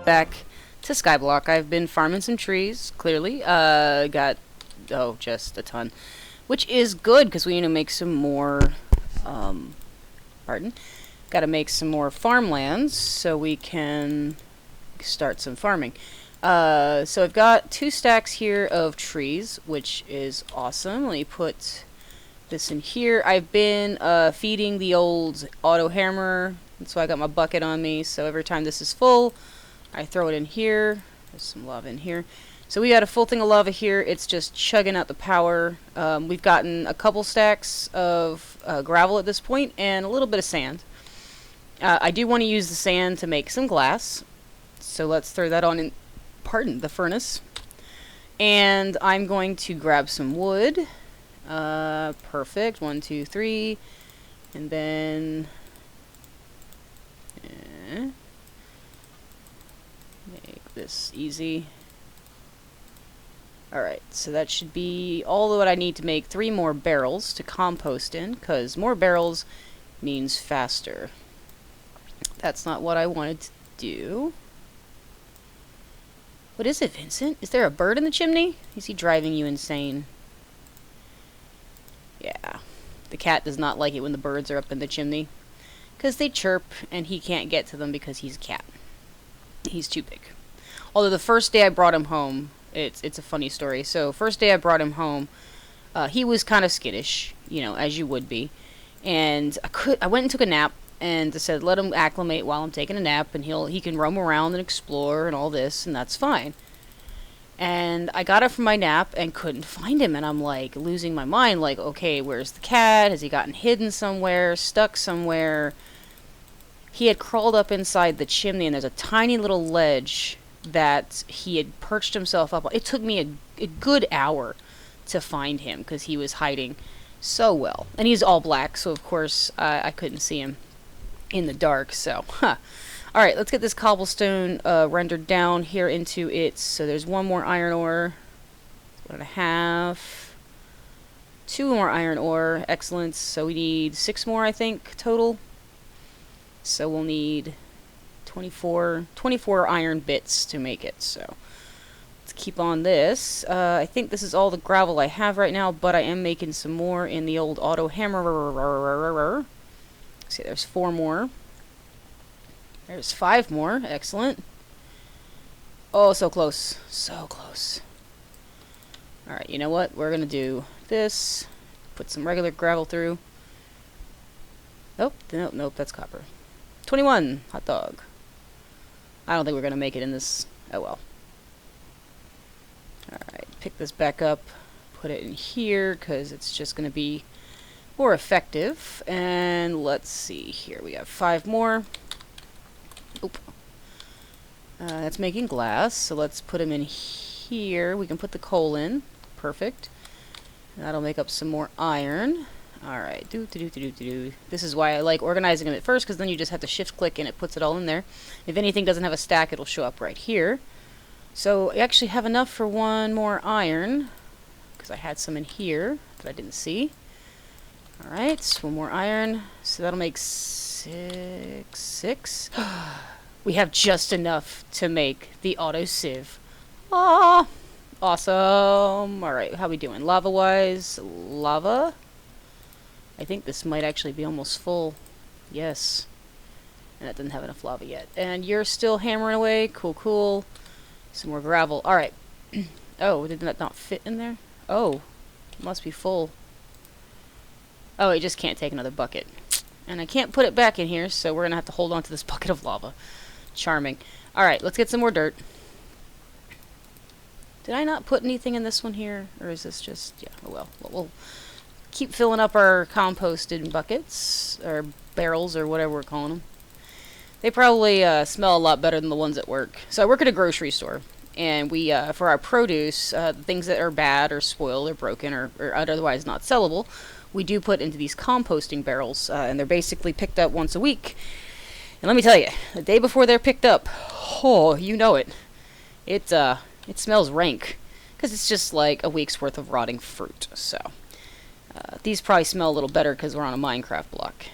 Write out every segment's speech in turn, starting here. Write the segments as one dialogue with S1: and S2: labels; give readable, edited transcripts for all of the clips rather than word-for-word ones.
S1: Back to Skyblock. I've been farming some trees, clearly. Got, oh, just a ton. Which is good, because we need to make some more, pardon. Gotta make some more farmlands, so we can start some farming. So I've got 2 stacks here of trees, which is awesome. Let me put this in here. I've been, feeding the old auto hammer. That's why I got my bucket on me, so every time this is full, I throw it in here. There's some lava in here. So we got a full thing of lava here. It's just chugging out the power. We've gotten a couple stacks of gravel at this point and a little bit of sand. I do want to use the sand to make some glass. So let's throw that on in, pardon, the furnace. And I'm going to grab some wood. Perfect. 1, 2, 3. And then... make this easy. Alright, so that should be all that I need to make 3 more barrels to compost in, because more barrels means faster. That's not what I wanted to do. What is it, Vincent? Is there a bird in the chimney? Is he driving you insane? Yeah. The cat does not like it when the birds are up in the chimney, because they chirp, and he can't get to them because he's a cat. He's too big. Although the first day I brought him home, it's a funny story. So first day I brought him home, he was kind of skittish, you know, as you would be. And I went and took a nap, and I said, let him acclimate while I'm taking a nap, and he can roam around and explore and all this, and that's fine. And I got up from my nap and couldn't find him, and I'm like losing my mind, like, okay, where's the cat? Has he gotten hidden somewhere, stuck somewhere? He had crawled up inside the chimney, and there's a tiny little ledge that he had perched himself up on. It took me a good hour to find him, because he was hiding so well. And he's all black, so of course I couldn't see him in the dark, so, Alright, let's get this cobblestone rendered down here into it. So there's 1 more iron ore, 1.5, 2 more iron ore, excellent. So we need 6 more, I think, total. So we'll need 24 iron bits to make it, so let's keep on this. I think this is all the gravel I have right now, but I am making some more in the old auto hammer. See, there's 4 more. There's 5 more. Excellent. Oh, so close. So close. Alright, you know what? We're gonna do this. Put some regular gravel through. Nope, nope, that's copper. 21. Hot dog. I don't think we're gonna make it in this. Oh well. Alright, pick this back up. Put it in here, because it's just gonna be more effective. And let's see here. We have 5 more. Oop. That's making glass, so let's put them in here. We can put the coal in. Perfect. That'll make up some more iron. Alright, This is why I like organizing them at first, because then you just have to shift click and it puts it all in there. If anything doesn't have a stack, it'll show up right here. So I actually have enough for 1 more iron, because I had some in here that I didn't see. Alright, 1 more iron. So that'll make 6. We have just enough to make the auto sieve. Ah, awesome. Alright, how we doing? Lava-wise? Lava? I think this might actually be almost full. Yes. And that doesn't have enough lava yet. And you're still hammering away. Cool, cool. Some more gravel. Alright. Oh, did that not fit in there? Oh, it must be full. Oh, it just can't take another bucket. And I can't put it back in here, so we're going to have to hold on to this bucket of lava. Charming. Alright, let's get some more dirt. Did I not put anything in this one here? Or is this just... yeah, oh well. We'll keep filling up our composted buckets, or barrels, or whatever we're calling them. They probably smell a lot better than the ones at work. So I work at a grocery store, and we, for our produce, things that are bad or spoiled or broken or otherwise not sellable, we do put into these composting barrels, and they're basically picked up once a week. And let me tell you, the day before they're picked up, oh, you know it. It smells rank, because it's just like a week's worth of rotting fruit. So these probably smell a little better because we're on a Minecraft block.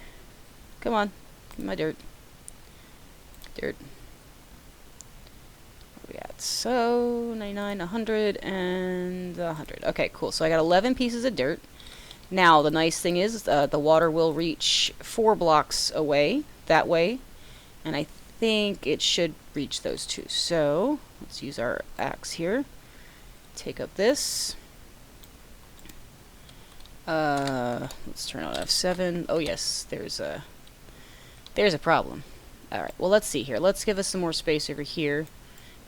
S1: Come on. Give me my dirt. Dirt. What are we at? So, 99, 100, and 100. Okay, cool. So I got 11 pieces of dirt. Now, the nice thing is the water will reach 4 blocks away, that way. And I think it should reach those 2. So, let's use our axe here. Take up this. Let's turn on F7. Oh yes, there's a problem. Alright, well let's see here. Let's give us some more space over here.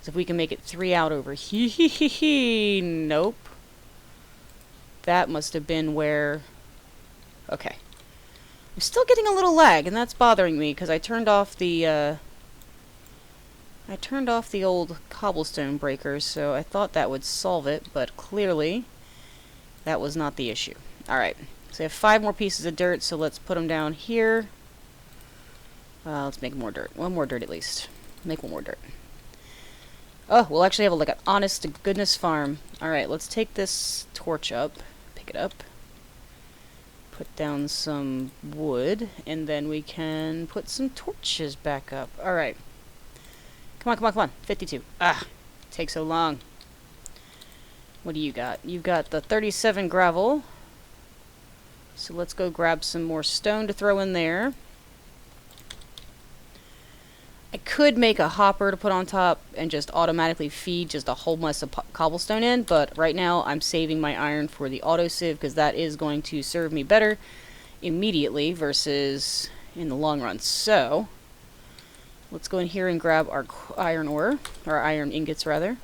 S1: So if we can make it 3 out over here. Nope. That must have been where... Okay. I'm still getting a little lag, and that's bothering me, because I turned off the old cobblestone breakers, so I thought that would solve it, but clearly that was not the issue. Alright, so I have 5 more pieces of dirt, so let's put them down here. Let's make more dirt. 1 more dirt at least. Make 1 more dirt. Oh, we'll actually have like an honest to goodness farm. Alright, let's take this torch up. Pick it up. Put down some wood, and then we can put some torches back up. Alright. Come on, come on, come on. 52. Ah, takes so long. What do you got? You've got the 37 gravel. So let's go grab some more stone to throw in there. I could make a hopper to put on top and just automatically feed just a whole mess of cobblestone in, but right now I'm saving my iron for the auto sieve because that is going to serve me better immediately versus in the long run. So let's go in here and grab our iron ore, or iron ingots rather,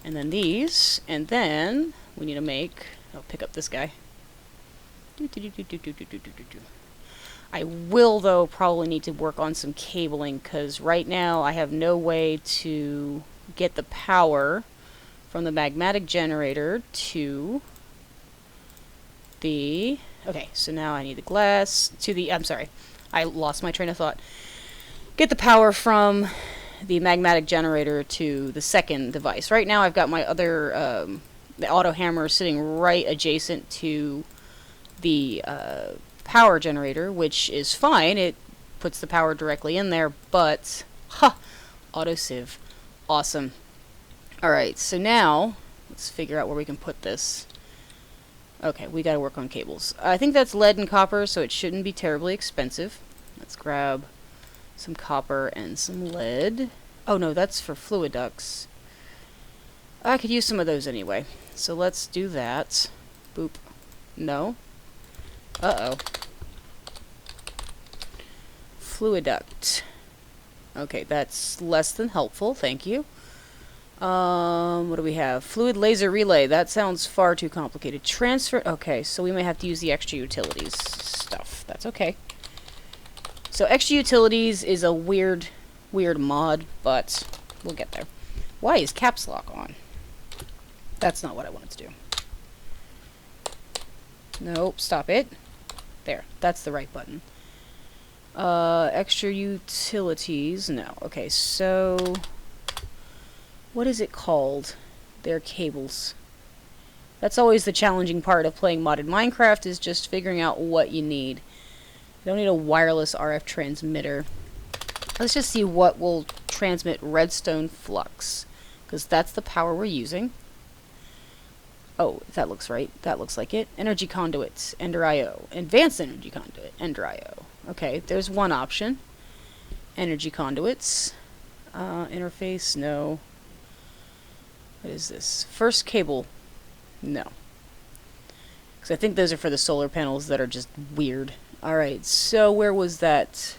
S1: and then these, and then we need to make, I'll pick up this guy. I will, though, probably need to work on some cabling, because right now I have no way to get the power from the magmatic generator to the... Okay, so now I need the glass to the... I'm sorry, I lost my train of thought. Get the power from the magmatic generator to the second device. Right now I've got my other... the auto hammer sitting right adjacent to the... power generator, which is fine. It puts the power directly in there, but auto sieve. Awesome. Alright, so now let's figure out where we can put this. Okay, we gotta work on cables. I think that's lead and copper, so it shouldn't be terribly expensive. Let's grab some copper and some lead. Oh no, that's for fluid ducts. I could use some of those anyway. So let's do that. Boop. No. Uh-oh. Fluid duct. Okay, that's less than helpful, thank you. What do we have? Fluid laser relay. That sounds far too complicated. Transfer... Okay, so we may have to use the extra utilities stuff. That's okay. So extra utilities is a weird mod, but we'll get there. Why is caps lock on? That's not what I wanted to do. Nope, stop it. There, that's the right button. Extra utilities, no. Okay, so what is it called? They're cables. That's always the challenging part of playing modded Minecraft, is just figuring out what you need. You don't need a wireless RF transmitter. Let's just see what will transmit redstone flux, because that's the power we're using. Oh, that looks right. That looks like it. Energy conduits, Ender IO. Advanced energy conduit, Ender IO. Okay, there's one option. Energy conduits. Interface, no. What is this? First cable, no. Because I think those are for the solar panels that are just weird. Alright, so where was that?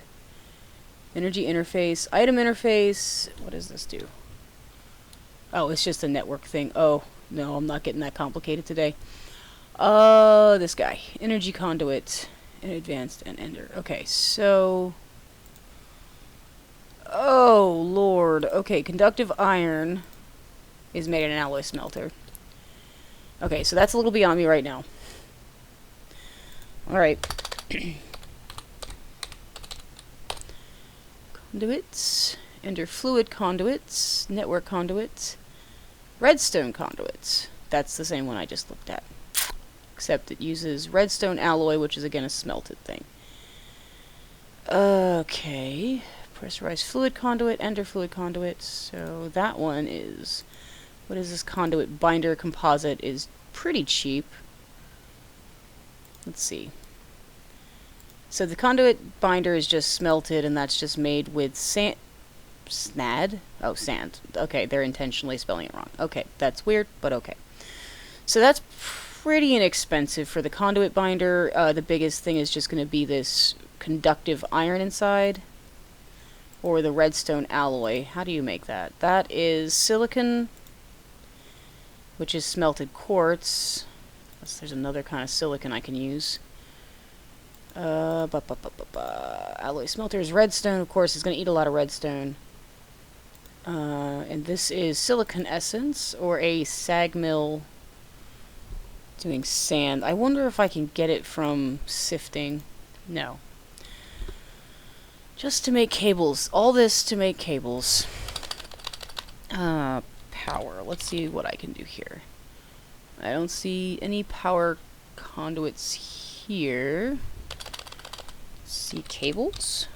S1: Energy interface, item interface. What does this do? Oh, it's just a network thing. Oh. No, I'm not getting that complicated today. This guy. Energy conduit. And advanced and ender. Okay, so... Oh, Lord. Okay, conductive iron is made in an alloy smelter. Okay, so that's a little beyond me right now. Alright. Conduits. Ender fluid conduits. Network conduits. Redstone conduits. That's the same one I just looked at. Except it uses redstone alloy, which is again a smelted thing. Okay. Pressurized fluid conduit, ender fluid conduit. So that one is... What is this conduit? Binder composite is pretty cheap. Let's see. So the conduit binder is just smelted, and that's just made with sand. Snad? Oh, sand. Okay, they're intentionally spelling it wrong. Okay, that's weird, but okay. So that's pretty inexpensive for the conduit binder. The biggest thing is just going to be this conductive iron inside, or the redstone alloy. How do you make that? That is silicon, which is smelted quartz. Unless there's another kind of silicon I can use. Alloy smelters. Redstone, of course, is going to eat a lot of redstone. And this is silicon essence, or a sag mill doing sand. I wonder if I can get it from sifting. No. Just to make cables. All this to make cables. Power. Let's see what I can do here. I don't see any power conduits here. See cables?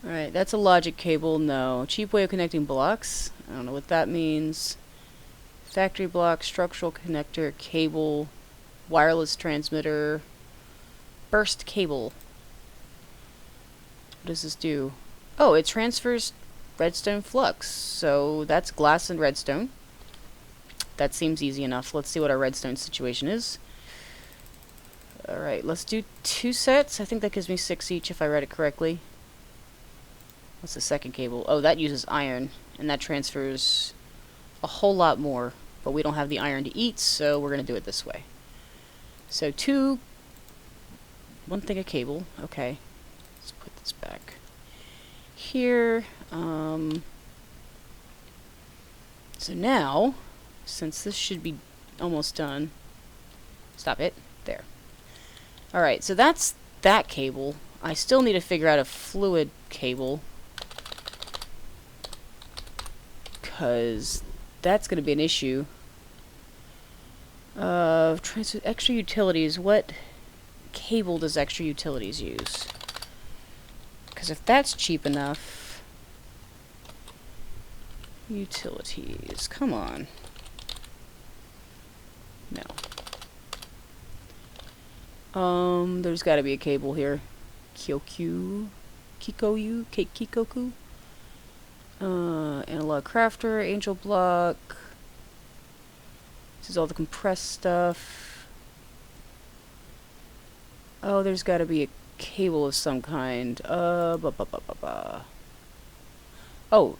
S1: Alright, that's a logic cable. No. Cheap way of connecting blocks. I don't know what that means. Factory block, structural connector, cable, wireless transmitter, burst cable. What does this do? Oh, it transfers redstone flux. So that's glass and redstone. That seems easy enough. Let's see what our redstone situation is. Alright, let's do 2 sets. I think that gives me 6 each if I read it correctly. What's the second cable? Oh, that uses iron, and that transfers a whole lot more, but we don't have the iron to eat, so we're going to do it this way. So 1 thing of cable. Okay, let's put this back here. So now, since this should be almost done, stop it, there. Alright, so that's that cable. I still need to figure out a fluid cable, because that's going to be an issue. Extra utilities. What cable does extra utilities use? Because if that's cheap enough... Utilities. Come on. No. There's got to be a cable here. Kikoku? Kikoku? Analog crafter, angel block. This is all the compressed stuff. Oh, there's got to be a cable of some kind. Oh,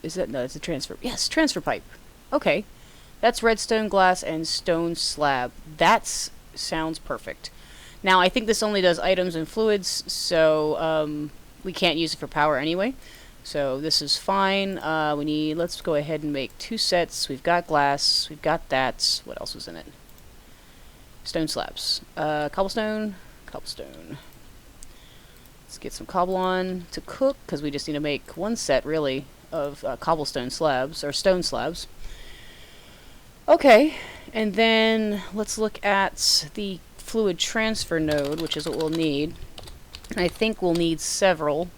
S1: is that... No, it's a transfer... Yes, transfer pipe. Okay. That's redstone, glass, and stone slab. That sounds perfect. Now, I think this only does items and fluids, so we can't use it for power anyway. So this is fine. Let's go ahead and make 2 sets. We've got glass. We've got that. What else was in it? Stone slabs. Cobblestone. Cobblestone. Let's get some cobble on to cook, because we just need to make 1 set, really, of cobblestone slabs, or stone slabs. Okay, and then let's look at the fluid transfer node, which is what we'll need. And I think we'll need several.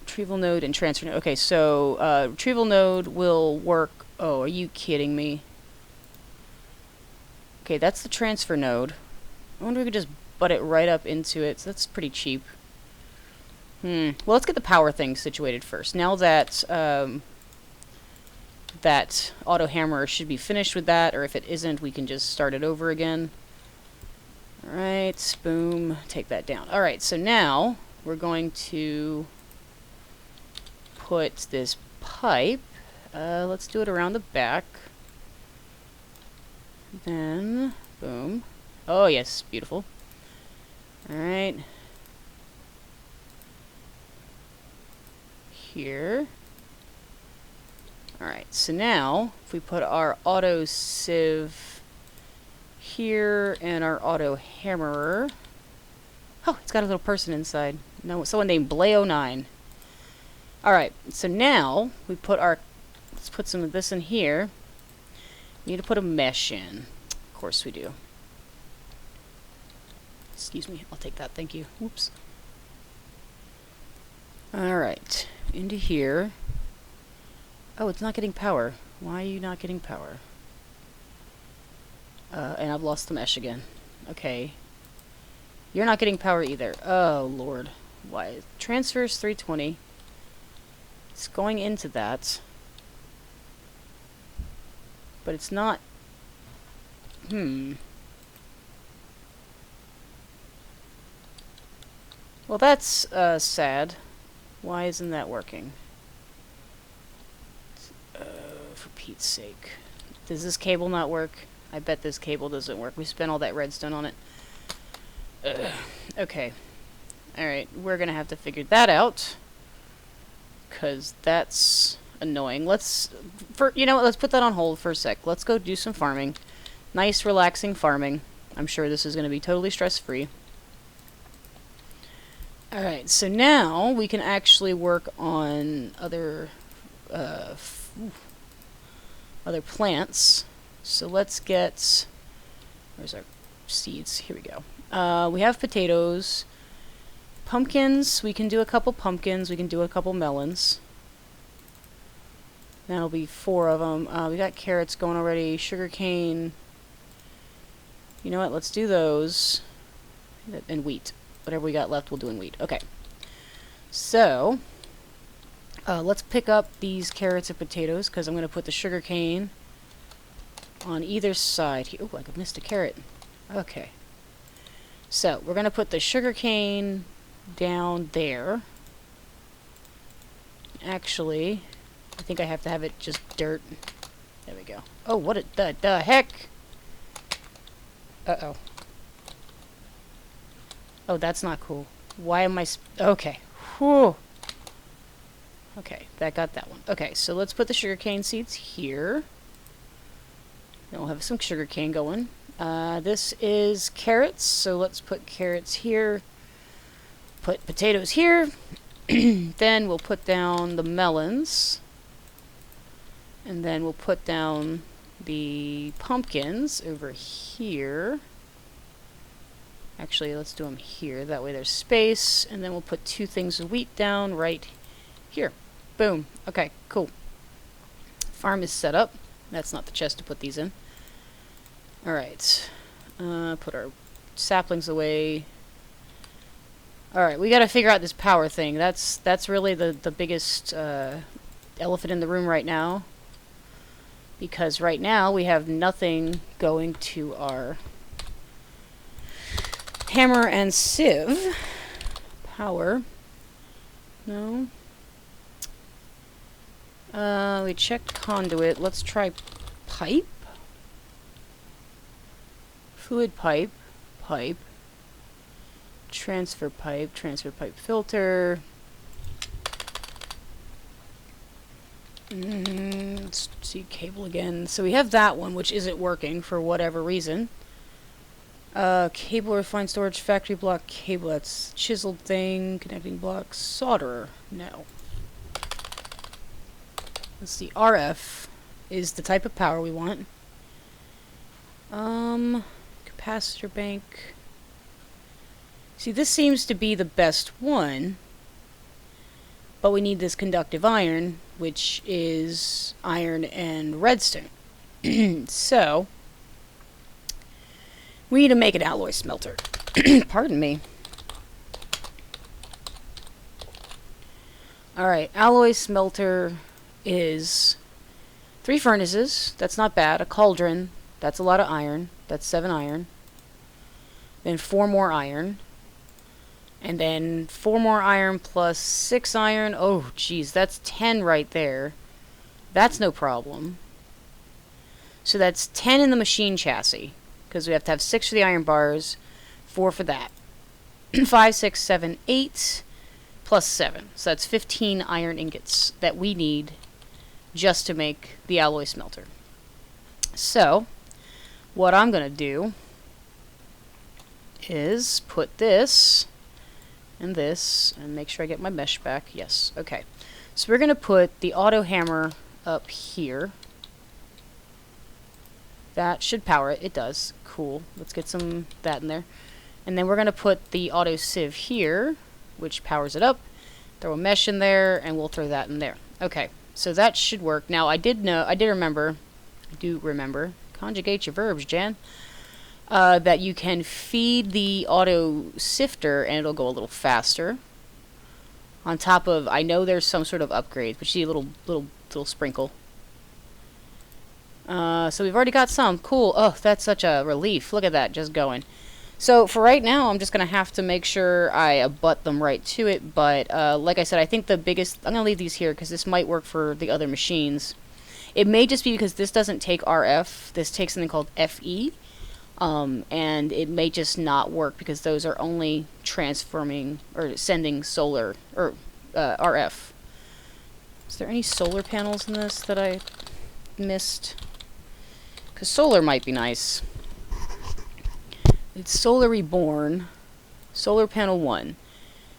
S1: Retrieval node and transfer node. Okay, so retrieval node will work... Oh, are you kidding me? Okay, that's the transfer node. I wonder if we could just butt it right up into it. So that's pretty cheap. Well, let's get the power thing situated first. Now that that auto hammer should be finished with that, or if it isn't, we can just start it over again. Alright, boom, take that down. Alright, so now we're going to put this pipe, let's do it around the back. Then, boom. Oh yes, beautiful. Alright. Here. Alright, so now, if we put our auto sieve here, and our auto hammerer... Oh, it's got a little person inside. No, someone named Blay09. Alright, so now, we put our... Let's put some of this in here. We need to put a mesh in. Of course we do. Excuse me, I'll take that, thank you. Whoops. Alright, into here. Oh, it's not getting power. Why are you not getting power? And I've lost the mesh again. Okay. You're not getting power either. Oh, Lord. Why? Transfers 320. It's going into that. But it's not... Well, that's, sad. Why isn't that working? For Pete's sake. Does this cable not work? I bet this cable doesn't work. We spent all that redstone on it. Okay. Alright, we're gonna have to figure that out. 'Cause that's annoying. Let's put that on hold for a sec. Let's go do some farming. Nice, relaxing farming. I'm sure this is gonna be totally stress-free. Alright, so now we can actually work on other plants. So let's get... Where's our seeds? Here we go. We have potatoes. Pumpkins. We can do a couple pumpkins. We can do a couple melons. That'll be 4 of them. We got carrots going already. Sugarcane. You know what? Let's do those. And wheat. Whatever we got left, we'll do in wheat. Okay. So, let's pick up these carrots and potatoes, because I'm going to put the sugarcane on either side. Oh, I missed a carrot. Okay. So, we're going to put the sugarcane down there. Actually, I think I have to have it just dirt. There we go. Oh, what the heck? Uh-oh. Oh, that's not cool. Why am I... Okay. Whew. Okay, that got that one. Okay, so let's put the sugarcane seeds here. Then we'll have some sugarcane going. This is carrots, so let's put carrots here. Put potatoes here. Then we'll put down the melons. And then we'll put down the pumpkins over here. Actually, let's do them here. That way there's space. And then we'll put 2 things of wheat down right here. Boom. Okay, cool. Farm is set up. That's not the chest to put these in. Alright. Put our saplings away. Alright, we gotta figure out this power thing. That's really the biggest elephant in the room right now. Because right now we have nothing going to our hammer and sieve. Power. No. We checked conduit. Let's try pipe. Fluid pipe. Pipe. Transfer pipe. Transfer pipe filter. Let's see cable again. So we have that one, which isn't working for whatever reason. Cable refined storage factory block cable. That's chiseled thing. Connecting blocks. Solderer. No. Let's see. RF is the type of power we want. Capacitor bank. See, this seems to be the best one. But we need this conductive iron, which is iron and redstone. So, we need to make an alloy smelter. Pardon me. Alright, alloy smelter is 3 furnaces. That's not bad. A cauldron. That's a lot of iron. That's 7 iron. Then 4 more iron. And then 4 more iron plus 6 iron. Oh, geez, that's 10 right there. That's no problem. So that's 10 in the machine chassis. Because we have to have 6 for the iron bars, 4 for that. 5, 6, 7, 8, plus 7. So that's 15 iron ingots that we need just to make the alloy smelter. So, what I'm going to do is put this and this, and make sure I get my mesh back. Yes, okay. So we're going to put the auto hammer up here. That should power it. It does. Cool. Let's get some that in there. And then we're going to put the auto sieve here, which powers it up. Throw a mesh in there, and we'll throw that in there. Okay, so that should work. Now, I do remember, conjugate your verbs, Jan, that you can feed the auto sifter, and it'll go a little faster. On top of, I know there's some sort of upgrade, but you see a little sprinkle. So we've already got some. Cool. Oh, that's such a relief. Look at that, just going. So for right now, I'm just going to have to make sure I abut them right to it. But like I said, I think the biggest... I'm going to leave these here because this might work for the other machines. It may just be because this doesn't take RF. This takes something called FE. And it may just not work because those are only transforming or sending solar or RF. Is there any solar panels in this that I missed? Because solar might be nice. It's Solar Reborn. Solar Panel 1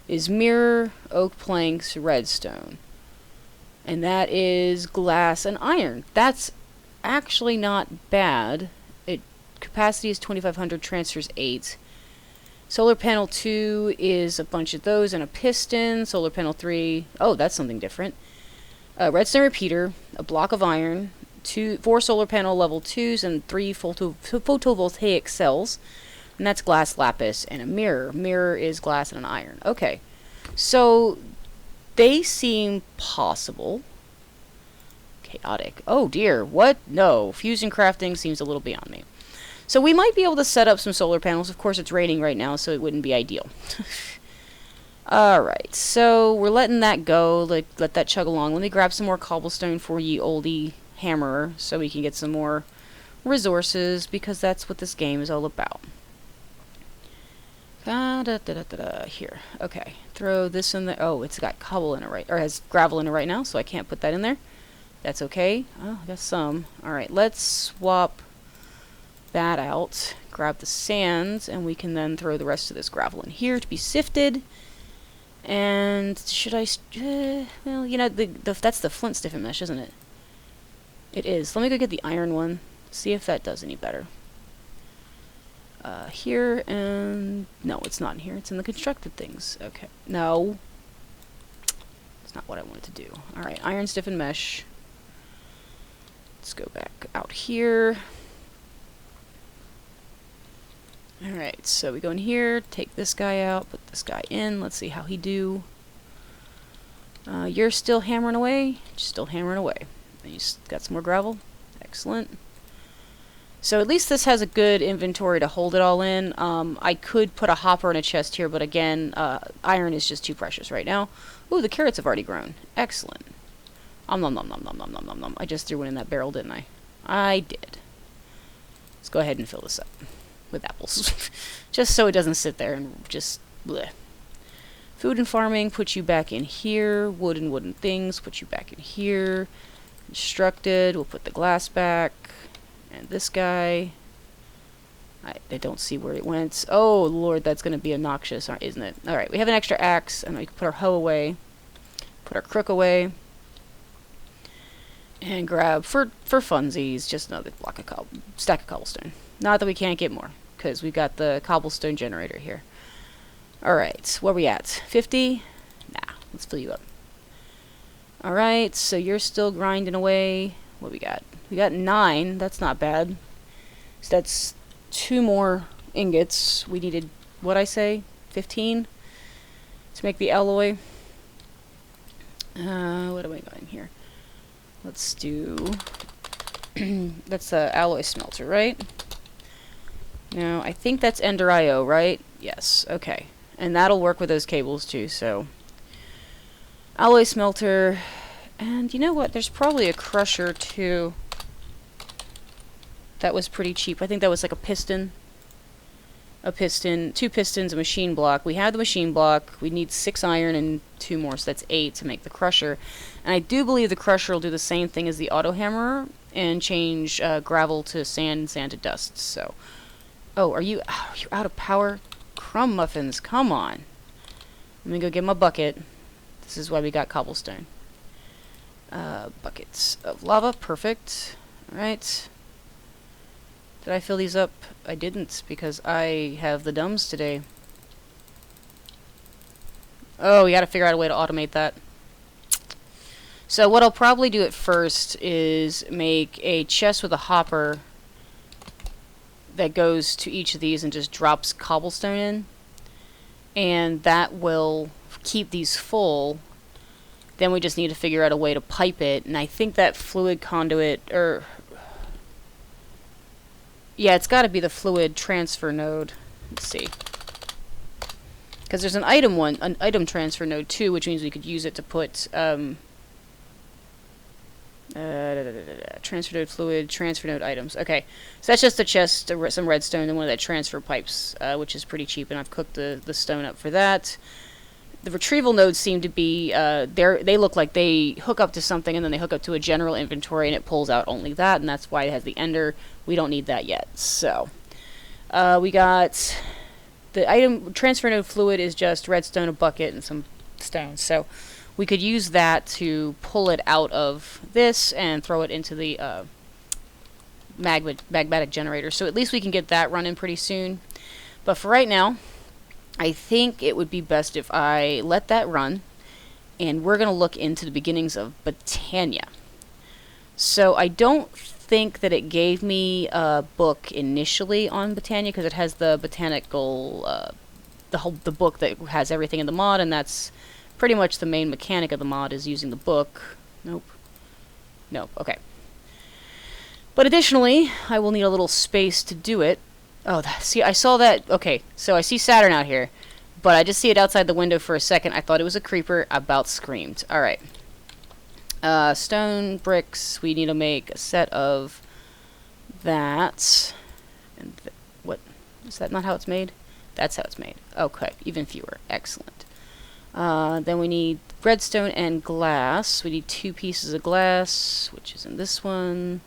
S1: is mirror, oak planks, redstone. And that is glass and iron. That's actually not bad. Capacity is 2500, transfers 8. Solar Panel 2 is a bunch of those and a piston. Solar Panel 3, oh, that's something different. Redstone repeater, a block of iron, 4 solar panel level 2s, and 3 photovoltaic cells. And that's glass, lapis, and a mirror. Mirror is glass and an iron. Okay. So, they seem possible. Chaotic. Oh dear, what? No. Fusion crafting seems a little beyond me. So we might be able to set up some solar panels. Of course, it's raining right now, so it wouldn't be ideal. Alright, so we're letting that go. Let that chug along. Let me grab some more cobblestone for ye oldie hammerer so we can get some more resources, because that's what this game is all about. Here. Okay. Throw this in there. Oh, it's got cobble in it right, or has gravel in it right now, so I can't put that in there. That's okay. Oh, I got some. Alright, let's swap that out. Grab the sand, and we can then throw the rest of this gravel in here to be sifted. And should I... well, you know, that's the flint stiffen mesh, isn't it? It is. Let me go get the iron one. See if that does any better. Here, and... no, it's not in here. It's in the constructed things. Okay. No. That's not what I wanted to do. Alright, iron stiffen mesh. Let's go back out here. Alright, so we go in here, take this guy out, put this guy in. Let's see how he do. You're still hammering away? Still hammering away. And you got some more gravel? Excellent. So at least this has a good inventory to hold it all in. I could put a hopper in a chest here, but again, iron is just too precious right now. Ooh, the carrots have already grown. Excellent. Nom nom nom nom nom nom nom nom. I just threw one in that barrel, didn't I? I did. Let's go ahead and fill this up with apples. Just so it doesn't sit there and just bleh. Food and farming, put you back in here. Wood and wooden things, put you back in here. Constructed, we'll put the glass back. And this guy, I don't see where it went. Oh, Lord, that's going to be obnoxious, isn't it? Alright, we have an extra axe, and we can put our hoe away. Put our crook away. And grab, for funsies, just another block of stack of cobblestone. Not that we can't get more, because we've got the cobblestone generator here. Alright, where are we at? 50? Nah, let's fill you up. Alright, so you're still grinding away. What we got? We got 9. That's not bad. So that's 2 more ingots. We needed, what'd I say? 15? To make the alloy. What am I going here? Let's do... that's the alloy smelter, right? No, I think that's Ender IO, right? Yes, okay. And that'll work with those cables too, so... alloy smelter... and you know what? There's probably a crusher too. That was pretty cheap. I think that was like a piston. A piston, 2 pistons, a machine block. We have the machine block. We need 6 iron and 2 more, so that's 8 to make the crusher. And I do believe the crusher will do the same thing as the auto hammerer and change gravel to sand and sand to dust. So, oh, you're out of power? Crumb muffins, come on. Let me go get my bucket. This is why we got cobblestone. Buckets of lava, perfect. Alright. Did I fill these up? I didn't, because I have the dumbs today. Oh, we gotta figure out a way to automate that. So what I'll probably do at first is make a chest with a hopper that goes to each of these and just drops cobblestone in. And that will keep these full. Then we just need to figure out a way to pipe it. And I think that fluid conduit, or... yeah, it's got to be the fluid transfer node. Let's see. Because there's an item transfer node too, which means we could use it to put transfer node fluid, transfer node items. Okay, so that's just a chest, some redstone, and one of that transfer pipes, which is pretty cheap, and I've cooked the stone up for that. The retrieval nodes seem to be, they look like they hook up to something, and then they hook up to a general inventory, and it pulls out only that, and that's why it has the ender. We don't need that yet. So, we got the item transfer node fluid is just redstone, a bucket, and some stone. So, we could use that to pull it out of this and throw it into the magmatic generator. So at least we can get that running pretty soon. But for right now, I think it would be best if I let that run, and we're going to look into the beginnings of Botania. So I don't think that it gave me a book initially on Botania, because it has the botanical, the book that has everything in the mod, and that's pretty much the main mechanic of the mod, is using the book. Nope. Nope, okay. But additionally, I will need a little space to do it. Oh, see, I saw that. Okay, so I see Saturn out here, but I just see it outside the window for a second. I thought it was a creeper. About screamed. Alright. Stone, bricks. We need to make a set of that. And what? Is that not how it's made? That's how it's made. Okay, even fewer. Excellent. Then we need redstone and glass. We need 2 pieces of glass, which is in this one.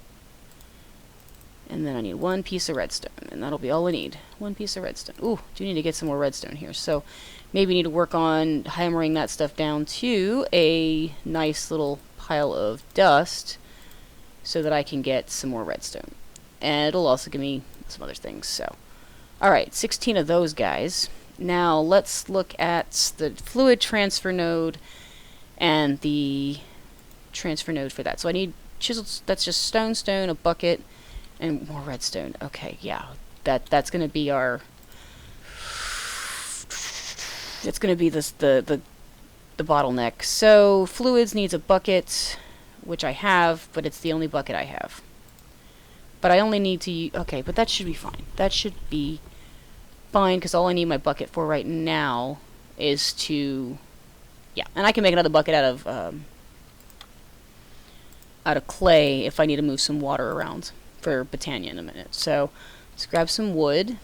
S1: And then I need 1 piece of redstone, and that'll be all we need. 1 piece of redstone. Ooh, do need to get some more redstone here. So maybe we need to work on hammering that stuff down to a nice little pile of dust so that I can get some more redstone. And it'll also give me some other things. So, alright, 16 of those guys. Now let's look at the fluid transfer node and the transfer node for that. So I need chisels. That's just stone, a bucket, and more redstone. Okay, yeah, that's gonna be our. It's gonna be the bottleneck. So fluids needs a bucket, which I have, but it's the only bucket I have. But I only need to. Okay, but that should be fine. That should be fine, because all I need my bucket for right now is to, yeah, and I can make another bucket out of clay if I need to move some water around for Botania in a minute. So let's grab some wood.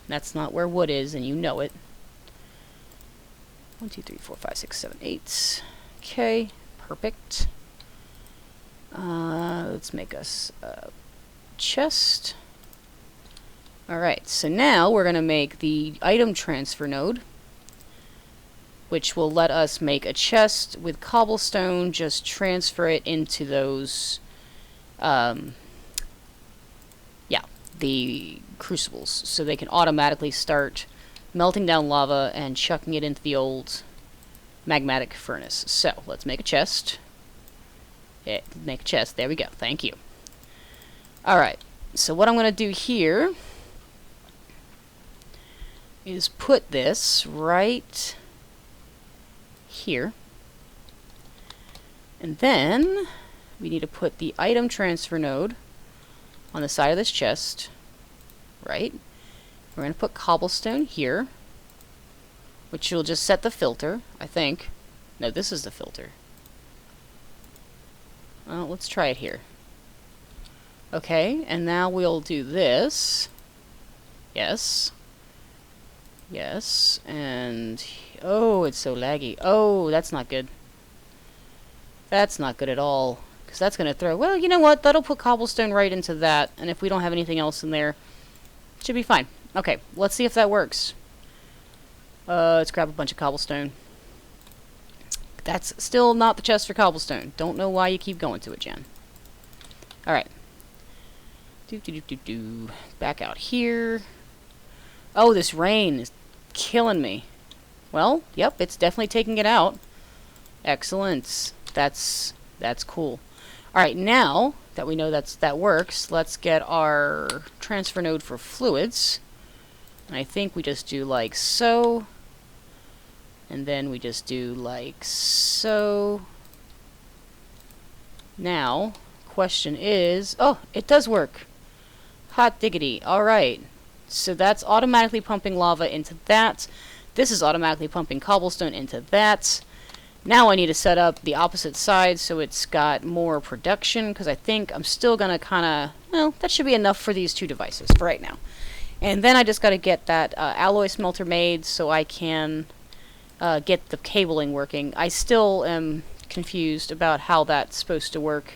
S1: That's not where wood is, and you know it. 1, 2, 3, 4, 5, 6, 7, 8. Okay, perfect. Let's make us a chest. Alright, so now we're going to make the item transfer node, which will let us make a chest with cobblestone, just transfer it into those, the crucibles, so they can automatically start melting down lava and chucking it into the old magmatic furnace. So, let's make a chest. Yeah, make a chest, there we go, thank you. Alright, so what I'm going to do here is put this right here. And then we need to put the item transfer node on the side of this chest, right? We're going to put cobblestone here, which will just set the filter, I think. No, this is the filter. Well, let's try it here. Okay, and now we'll do this. Yes. Yes, and oh, it's so laggy. Oh, that's not good. That's not good at all, because that's going to throw, well, you know what, that'll put cobblestone right into that, and if we don't have anything else in there, it should be fine. Okay, let's see if that works. Let's grab a bunch of cobblestone. That's still not the chest for cobblestone. Don't know why you keep going to it, Jen. Alright. Back out here. Oh, this rain is killing me. Well, yep, it's definitely taking it out. Excellent. That's cool. Alright, now that we know that works, let's get our transfer node for fluids. And I think we just do like so. And then we just do like so. Now, question is... Oh, it does work. Hot diggity. Alright. So that's automatically pumping lava into that. This is automatically pumping cobblestone into that. Now I need to set up the opposite side so it's got more production, because I think I'm still going to kind of... Well, that should be enough for these two devices for right now. And then I just got to get that alloy smelter made so I can get the cabling working. I still am confused about how that's supposed to work.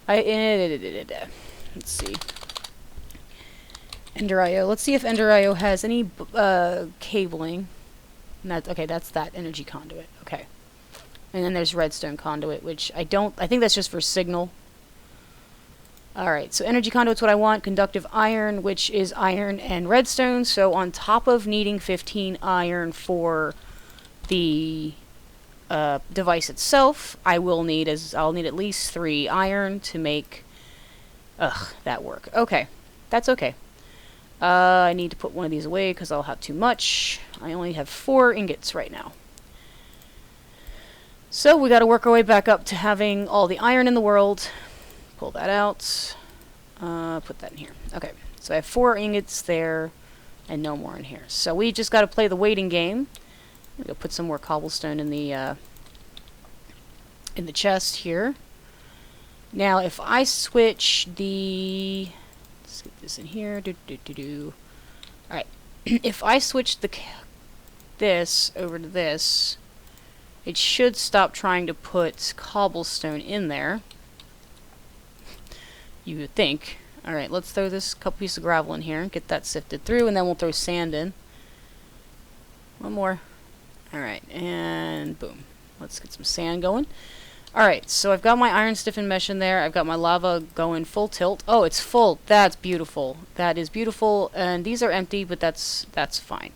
S1: Let's see. Ender.io. Let's see if Ender.io has any cabling. And okay, that's that energy conduit. Okay. And then there's redstone conduit, which I think that's just for signal. Alright, so energy conduit's what I want. Conductive iron, which is iron and redstone. So on top of needing 15 iron for the device itself, I'll need at least 3 iron to make that work. Okay, that's okay. I need to put one of these away because I'll have too much. I only have 4 ingots right now. So we got to work our way back up to having all the iron in the world. Pull that out. Put that in here. Okay, so I have 4 ingots there and no more in here. So we just got to play the waiting game. I'm going to put some more cobblestone in the chest here. Now, if I switch the... Let's get this in here. Alright. If I switch this over to this, it should stop trying to put cobblestone in there. You would think. Alright, let's throw this couple pieces of gravel in here, get that sifted through, and then we'll throw sand in. One more. Alright, and boom. Let's get some sand going. Alright, so I've got my iron stiffened mesh in there. I've got my lava going full tilt. Oh, it's full. That's beautiful. That is beautiful. And these are empty, but that's fine.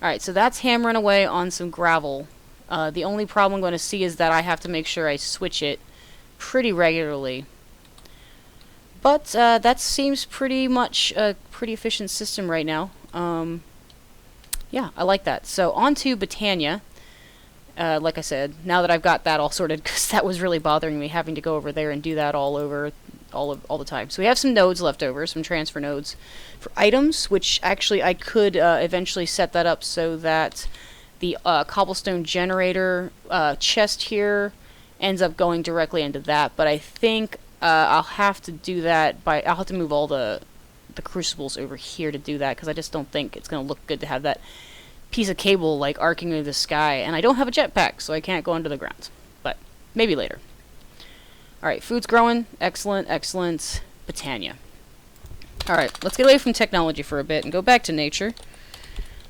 S1: Alright, so that's hammering away on some gravel. The only problem I'm going to see is that I have to make sure I switch it pretty regularly. But that seems pretty much a pretty efficient system right now. Yeah, I like that. So on to Britannia. Like I said, now that I've got that all sorted, because that was really bothering me, having to go over there and do that all the time. So we have some nodes left over, some transfer nodes for items, which actually I could eventually set that up so that the cobblestone generator chest here ends up going directly into that. But I think I'll have to do that I'll have to move all the crucibles over here to do that, because I just don't think it's going to look good to have that piece of cable like arcing into the sky, and I don't have a jetpack, so I can't go under the ground. But maybe later. Alright, food's growing. Excellent, excellent. Britannia. Alright, let's get away from technology for a bit and go back to nature.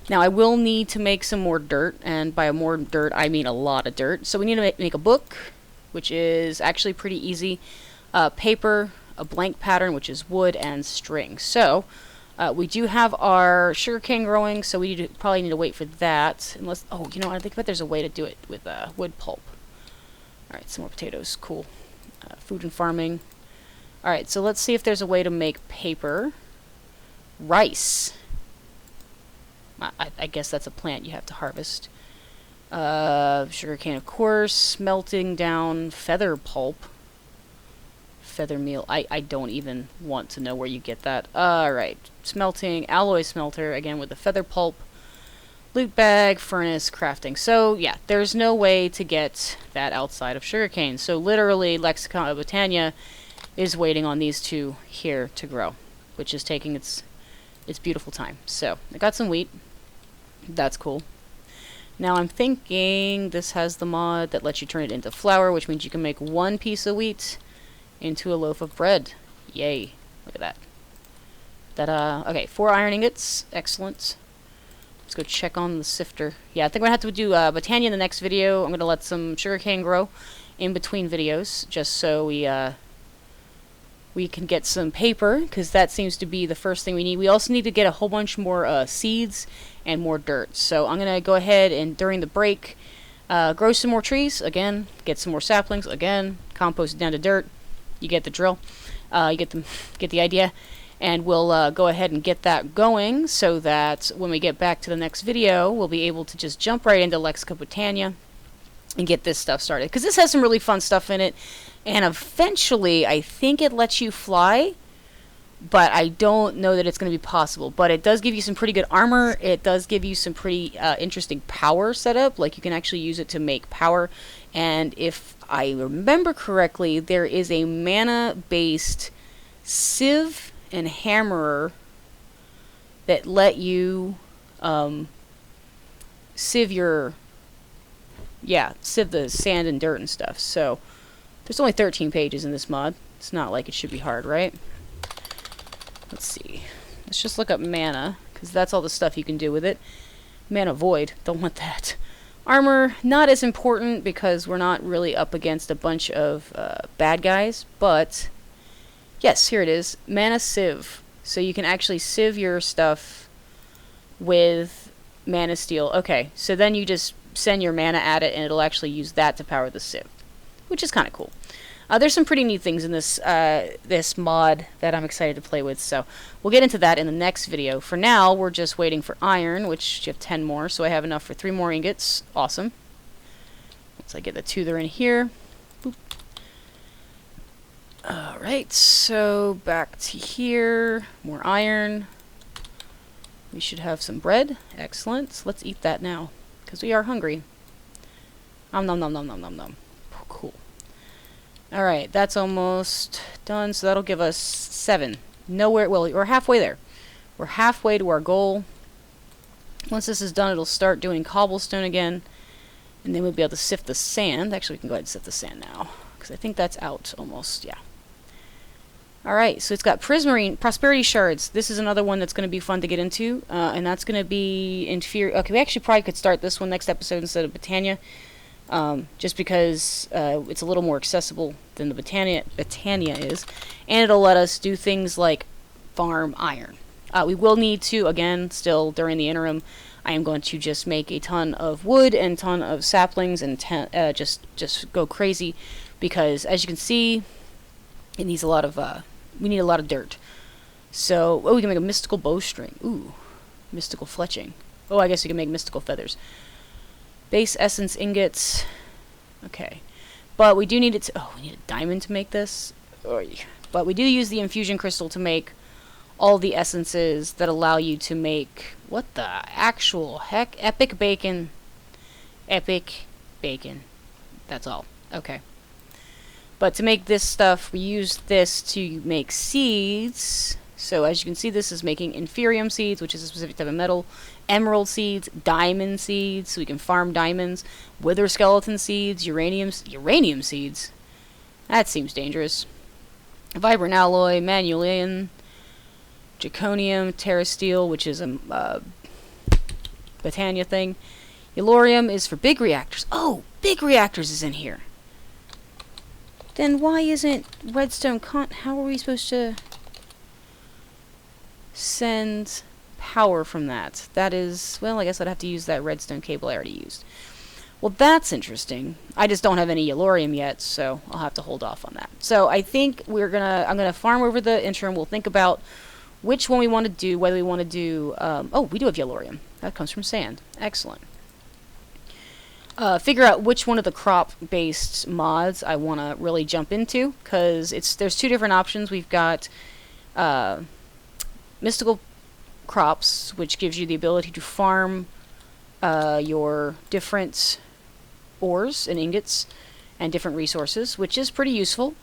S1: Now, I will need to make some more dirt, and by more dirt, I mean a lot of dirt. So we need to make a book, which is actually pretty easy. Paper, a blank pattern, which is wood, and string. So, we do have our sugarcane growing, so we probably need to wait for that. Unless, oh, you know what, I think there's a way to do it with wood pulp. Alright, some more potatoes, cool. Food and farming. Alright, so let's see if there's a way to make paper. Rice. I guess that's a plant you have to harvest. Sugarcane, of course. Melting down feather pulp. Feather meal. I don't even want to know where you get that. Alright. Smelting, alloy smelter, again with the feather pulp. Loot bag, furnace, crafting. So, yeah, there's no way to get that outside of sugarcane. So, literally, Lexicon of Britannia is waiting on these two here to grow, which is taking its beautiful time. So, I got some wheat. That's cool. Now, I'm thinking this has the mod that lets you turn it into flour, which means you can make one piece of wheat into a loaf of bread. Yay. Look at that. Okay, 4 iron ingots. Excellent. Let's go check on the sifter. Yeah, I think we're going to have to do Britannia in the next video. I'm going to let some sugarcane grow in between videos, just so we We can get some paper, because that seems to be the first thing we need. We also need to get a whole bunch more seeds and more dirt. So I'm going to go ahead and, during the break, grow some more trees, again, get some more saplings, again, compost it down to dirt. You get the drill. You get the idea. And we'll go ahead and get that going so that when we get back to the next video, we'll be able to just jump right into Lexica Botania and get this stuff started. Because this has some really fun stuff in it. And eventually, I think it lets you fly, but I don't know that it's going to be possible. But it does give you some pretty good armor. It does give you some pretty interesting power setup. Like, you can actually use it to make power. And if I remember correctly, there is a mana-based sieve and hammerer that let you sieve the sand and dirt and stuff. So there's only 13 pages in this mod. It's not like it should be hard, right? Let's see. Let's just look up mana, because that's all the stuff you can do with it. Mana void. Don't want that. Armor, not as important, because we're not really up against a bunch of bad guys, but yes, here it is. Mana sieve. So you can actually sieve your stuff with mana steel. Okay, so then you just send your mana at it, and it'll actually use that to power the sieve, which is kind of cool. There's some pretty neat things in this this mod that I'm excited to play with, so we'll get into that in the next video. For now, we're just waiting for iron, which you have 10 more, so I have enough for 3 more ingots. Awesome. Once I get the 2 that are in here. Boop. Alright, so back to here. More iron. We should have some bread. Excellent. Let's eat that now, because we are hungry. Nom nom nom nom nom nom nom. Cool. Alright, that's almost done, so that'll give us 7. Nowhere, well, we're halfway there. We're halfway to our goal. Once this is done, it'll start doing cobblestone again, and then we'll be able to sift the sand. Actually, we can go ahead and sift the sand now, because I think that's out almost, yeah. Alright, so it's got Prismarine, Prosperity Shards. This is another one that's going to be fun to get into, and that's going to be inferior. Okay, we actually probably could start this one next episode instead of Botania. Just because it's a little more accessible than the Botania is, and it'll let us do things like farm iron. We will need to, again, still during the interim, I am going to just make a ton of wood and a ton of saplings and just go crazy, because as you can see, it needs a lot of we need a lot of dirt. So we can make a mystical bowstring. Ooh, mystical fletching. Oh, I guess we can make mystical feathers. Base essence ingots. Okay. But we do need it to... Oh, we need a diamond to make this. But we do use the infusion crystal to make all the essences that allow you to make... What the actual heck? Epic bacon. Epic bacon. That's all. Okay. But to make this stuff, we use this to make seeds. So as you can see, this is making inferium seeds, which is a specific type of metal. Emerald seeds, diamond seeds, so we can farm diamonds. Wither skeleton seeds, uranium seeds. That seems dangerous. Vibrant alloy, manulian, draconium, terrasteel, which is a Botania thing. Yellorium is for big reactors. Oh, big reactors is in here. Then why isn't redstone how are we supposed to send power from that? That is, well, I guess I'd have to use that redstone cable I already used. Well, that's interesting. I just don't have any yellorium yet, so I'll have to hold off on that. So I think I'm gonna farm over the interim. We'll think about which one we want to do, whether we want to do, oh, we do have yellorium. That comes from sand. Excellent. Figure out which one of the crop-based mods I want to really jump into, because there's 2 different options. We've got mystical crops, which gives you the ability to farm your different ores and ingots and different resources, which is pretty useful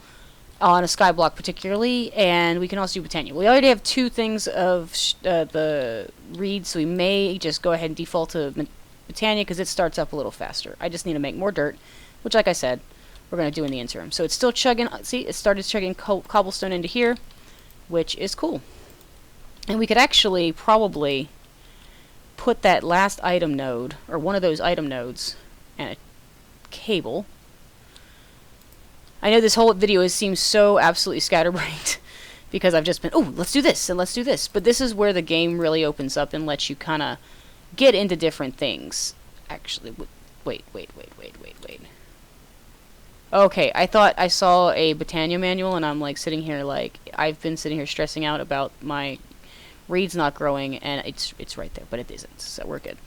S1: on a skyblock particularly, and we can also do Botania. We already have 2 things of the reed, so we may just go ahead and default to Botania because it starts up a little faster. I just need to make more dirt, which, like I said, we're going to do in the interim. So it's still chugging. See, it started chugging cobblestone into here, which is cool. And we could actually probably put that last item node, or one of those item nodes, and a cable. I know this whole video seems so absolutely scatterbrained, because I've just been, oh, let's do this and let's do this. But this is where the game really opens up and lets you kind of get into different things. Actually, wait. Okay, I thought I saw a Britannia manual, and I'm like sitting here like I've been sitting here stressing out about my reeds not growing, and it's right there, but it isn't, so we're good.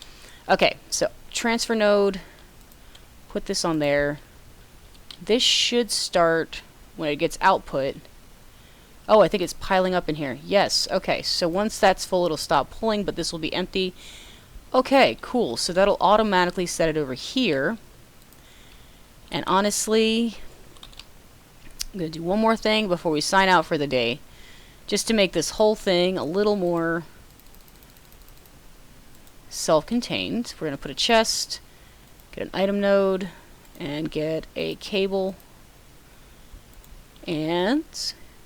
S1: Okay, so transfer node, put this on there. This should start when it gets output. Oh, I think it's piling up in here. Yes, okay, so once that's full, it'll stop pulling, but this will be empty. Okay, cool, so that'll automatically set it over here. And honestly, I'm going to do one more thing before we sign out for the day, just to make this whole thing a little more self-contained. We're going to put a chest, get an item node, and get a cable. And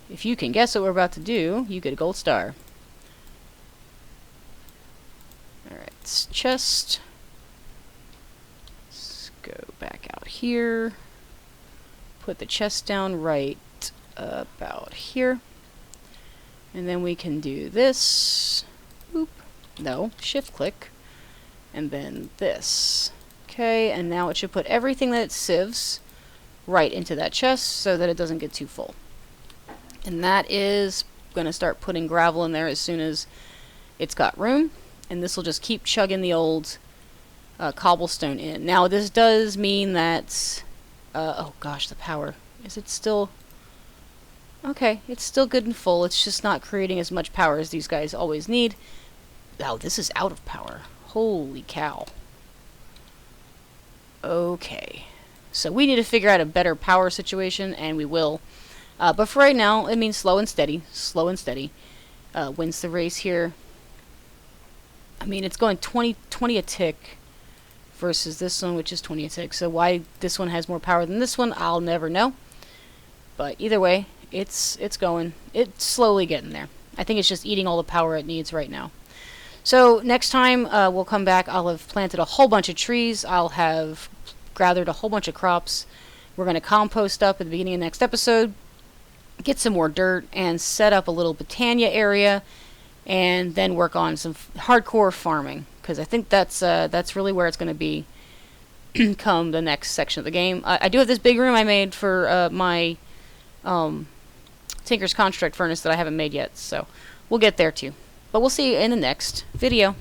S1: if you can guess what we're about to do, you get a gold star. Alright, chest. Go back out here, put the chest down right about here, and then we can do this, oop, no, shift click, and then this. Okay, and now it should put everything that it sieves right into that chest so that it doesn't get too full. And that is going to start putting gravel in there as soon as it's got room, and this will just keep chugging the old cobblestone in. Now this does mean that oh gosh, the power, is it still okay? It's still good and full, it's just not creating as much power as these guys always need. Oh, this is out of power, holy cow. Okay, so we need to figure out a better power situation, and we will, but for right now it means slow and steady wins the race here. I mean, it's going 20 a tick versus this one, which is 20 a tick. So why this one has more power than this one, I'll never know. But either way, it's going. It's slowly getting there. I think it's just eating all the power it needs right now. So next time we'll come back. I'll have planted a whole bunch of trees. I'll have gathered a whole bunch of crops. We're going to compost up at the beginning of the next episode, get some more dirt, and set up a little Britannia area, and then work on some hardcore farming, because I think that's really where it's going to be come the next section of the game. I do have this big room I made for my Tinker's Construct furnace that I haven't made yet, so we'll get there too. But we'll see you in the next video.